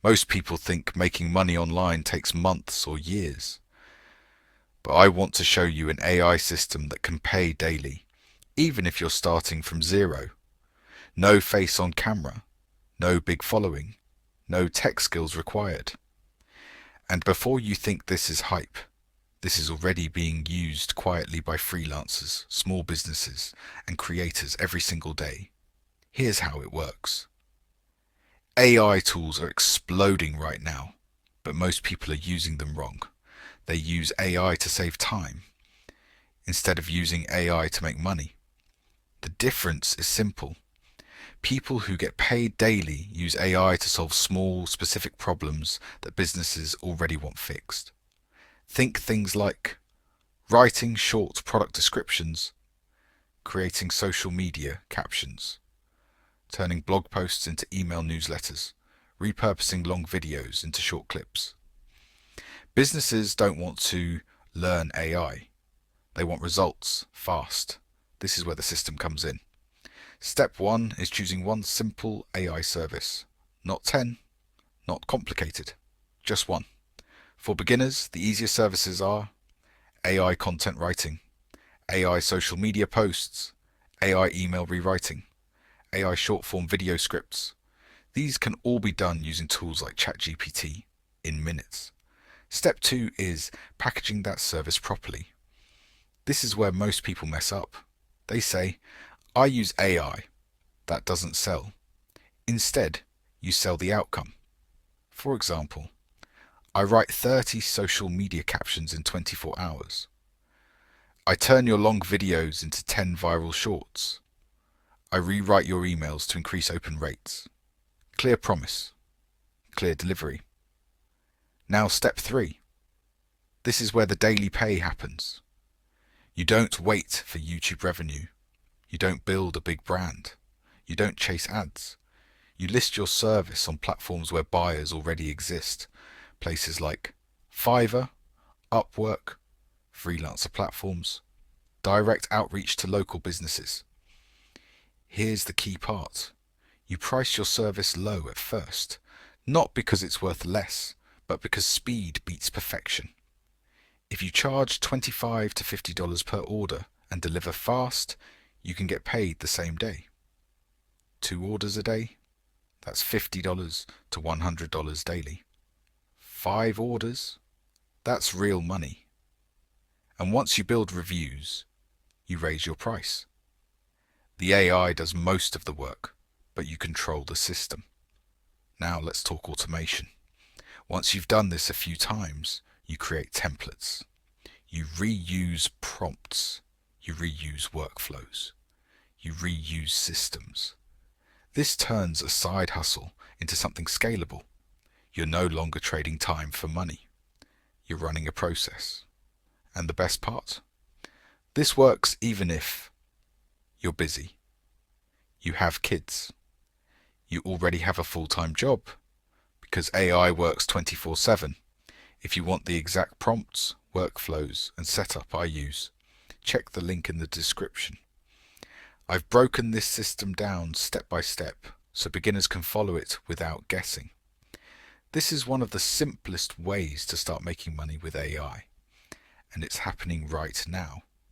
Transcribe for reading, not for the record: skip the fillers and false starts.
Most people think making money online takes months or years. But I want to show you an AI system that can pay daily, even if you're starting from zero. No face on camera, no big following, no tech skills required. And before you think this is hype, this is already being used quietly by freelancers, small businesses, and creators every single day. Here's how it works. AI tools are exploding right now, but most people are using them wrong. They use AI to save time instead of using AI to make money. The difference is simple. People who get paid daily use AI to solve small, specific problems that businesses already want fixed. Think things like writing short product descriptions, creating social media captions, turning blog posts into email newsletters, repurposing long videos into short clips. Businesses don't want to learn AI. They want results fast. This is where the system comes in. Step 1 is choosing one simple AI service. Not 10, not complicated, just one. For beginners, the easiest services are AI content writing, AI social media posts, AI email rewriting, AI short-form video scripts. These can all be done using tools like ChatGPT in minutes. Step 2 is packaging that service properly. This is where most people mess up. They say, I use AI. That doesn't sell. Instead, you sell the outcome. For example, I write 30 social media captions in 24 hours. I turn your long videos into 10 viral shorts. I rewrite your emails to increase open rates. Clear promise. Clear delivery. Now step 3. This is where the daily pay happens. You don't wait for YouTube revenue. You don't build a big brand. You don't chase ads. You list your service on platforms where buyers already exist. Places like Fiverr, Upwork, freelancer platforms, direct outreach to local businesses. Here's the key part. You price your service low at first, not because it's worth less, but because speed beats perfection. If you charge $25 to $50 per order and deliver fast, you can get paid the same day. 2 orders a day, that's $50 to $100 daily. 5 orders, that's real money. And once you build reviews, you raise your price. The AI does most of the work, but you control the system. Now let's talk automation. Once you've done this a few times, you create templates. You reuse prompts. You reuse workflows. You reuse systems. This turns a side hustle into something scalable. You're no longer trading time for money. You're running a process. And the best part? This works even if you're busy. You have kids. You already have a full-time job, because AI works 24/7. If you want the exact prompts, workflows, and setup I use, check the link in the description. I've broken this system down step by step so beginners can follow it without guessing. This is one of the simplest ways to start making money with AI, and it's happening right now.